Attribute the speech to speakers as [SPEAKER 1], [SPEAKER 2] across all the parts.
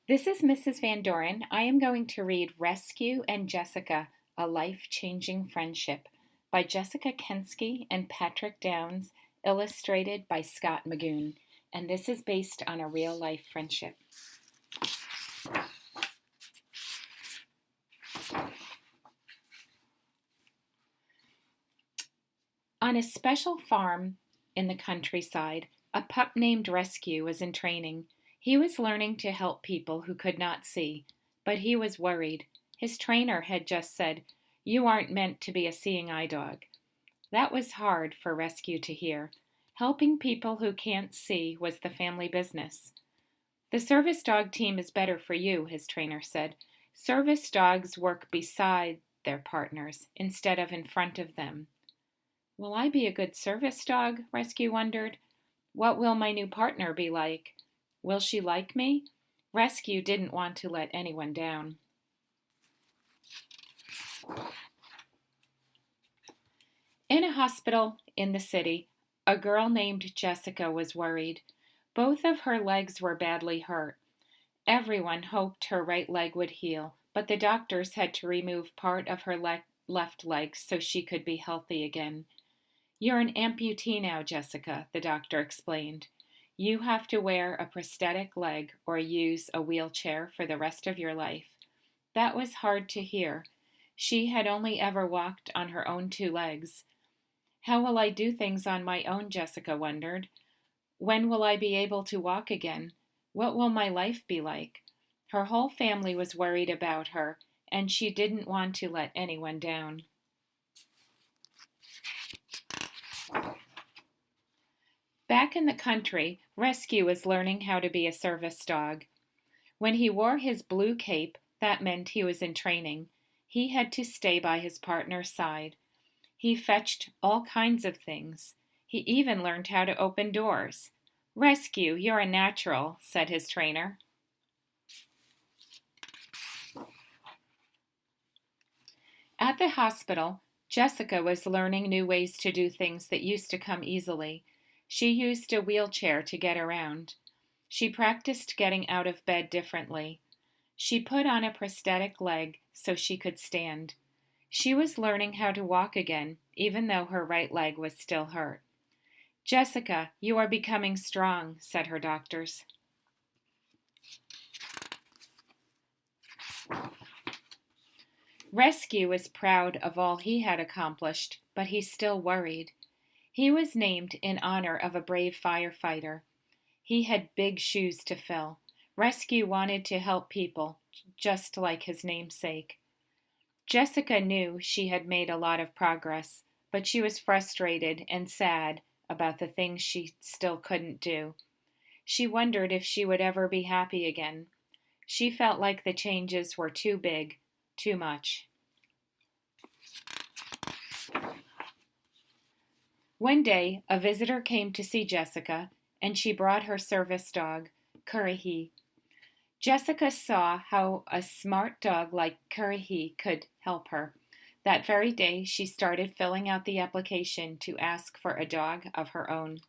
[SPEAKER 1] This is Mrs. Van Doren. I am going to read Rescue and Jessica, A Life-Changing Friendship by Jessica Kensky and Patrick Downs, illustrated by Scott Magoon. And this is based on a real-life friendship. On a special farm in the countryside, a pup named Rescue was in training. He was learning to help people who could not see, but he was worried. His trainer had just said, "You aren't meant to be a seeing eye dog." That was hard for Rescue to hear. Helping people who can't see was the family business. "The service dog team is better for you," his trainer said. "Service dogs work beside their partners instead of in front of them." Will I be a good service dog? Rescue wondered. What will my new partner be like? Will she like me? Rescue didn't want to let anyone down. In a hospital in the city, a girl named Jessica was worried. Both of her legs were badly hurt. Everyone hoped her right leg would heal, but the doctors had to remove part of her left leg so she could be healthy again. "You're an amputee now, Jessica," the doctor explained. "You have to wear a prosthetic leg or use a wheelchair for the rest of your life." That was hard to hear. She had only ever walked on her own two legs. How will I do things on my own, Jessica wondered. When will I be able to walk again? What will my life be like? Her whole family was worried about her, and she didn't want to let anyone down. Back in the country, Rescue was learning how to be a service dog. When he wore his blue cape, that meant he was in training. He had to stay by his partner's side. He fetched all kinds of things. He even learned how to open doors. "Rescue, you're a natural," said his trainer. At the hospital, Jessica was learning new ways to do things that used to come easily. She used a wheelchair to get around. She practiced getting out of bed differently. She put on a prosthetic leg so she could stand. She was learning how to walk again, even though her right leg was still hurt. "Jessica, you are becoming strong," said her doctors. Rescue was proud of all he had accomplished, but he still worried. He was named in honor of a brave firefighter. He had big shoes to fill. Rescue wanted to help people, just like his namesake. Jessica knew she had made a lot of progress, but she was frustrated and sad about the things she still couldn't do. She wondered if she would ever be happy again. She felt like the changes were too big, too much. One day, a visitor came to see Jessica, and she brought her service dog, Currahee. Jessica saw how a smart dog like Currahee could help her. That very day, she started filling out the application to ask for a dog of her own.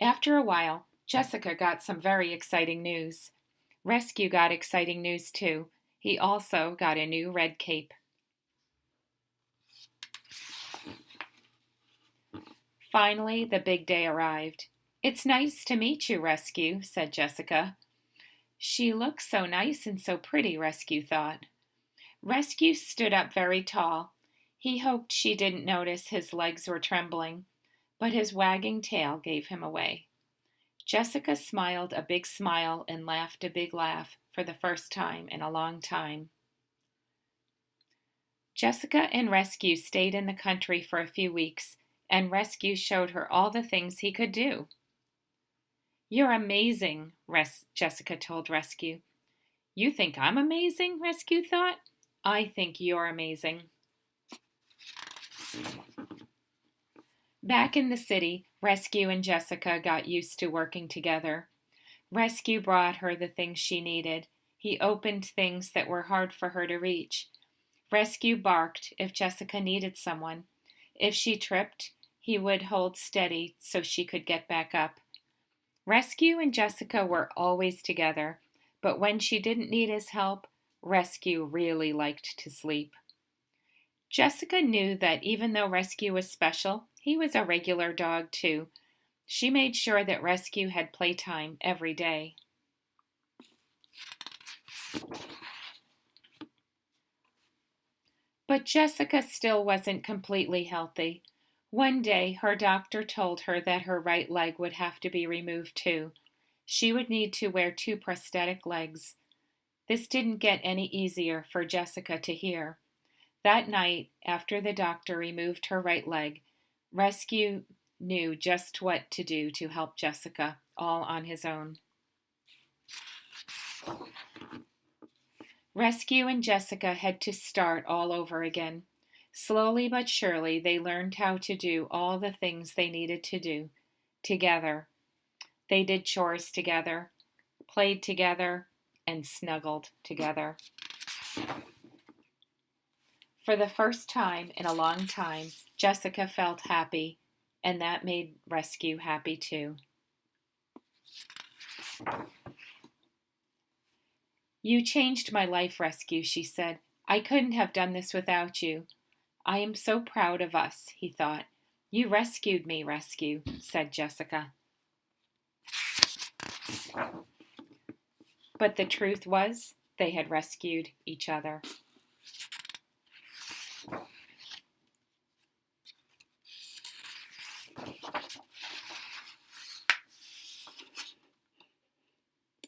[SPEAKER 1] After a while, Jessica got some very exciting news. Rescue got exciting news too. He also got a new red cape. Finally, the big day arrived. "It's nice to meet you, Rescue," said Jessica. She looked so nice and so pretty, Rescue thought. Rescue stood up very tall. He hoped she didn't notice his legs were trembling, but his wagging tail gave him away. Jessica smiled a big smile and laughed a big laugh for the first time in a long time. Jessica and Rescue stayed in the country for a few weeks, and Rescue showed her all the things he could do. "You're amazing," Jessica told Rescue. "You think I'm amazing?" Rescue thought. "I think you're amazing." Back in the city, Rescue and Jessica got used to working together. Rescue brought her the things she needed. He opened things that were hard for her to reach. Rescue barked if Jessica needed someone. If she tripped, he would hold steady so she could get back up. Rescue and Jessica were always together, but when she didn't need his help, Rescue really liked to sleep. Jessica knew that even though Rescue was special, he was a regular dog too. She made sure that Rescue had playtime every day. But Jessica still wasn't completely healthy. One day, her doctor told her that her right leg would have to be removed too. She would need to wear 2 prosthetic legs. This didn't get any easier for Jessica to hear. That night, after the doctor removed her right leg, Rescue knew just what to do to help Jessica, all on his own. Rescue and Jessica had to start all over again. Slowly but surely, they learned how to do all the things they needed to do together. They did chores together, played together, and snuggled together. For the first time in a long time, Jessica felt happy, and that made Rescue happy too. "You changed my life, Rescue," she said. "I couldn't have done this without you. I am so proud of us," he thought. "You rescued me, Rescue," said Jessica. But the truth was, they had rescued each other.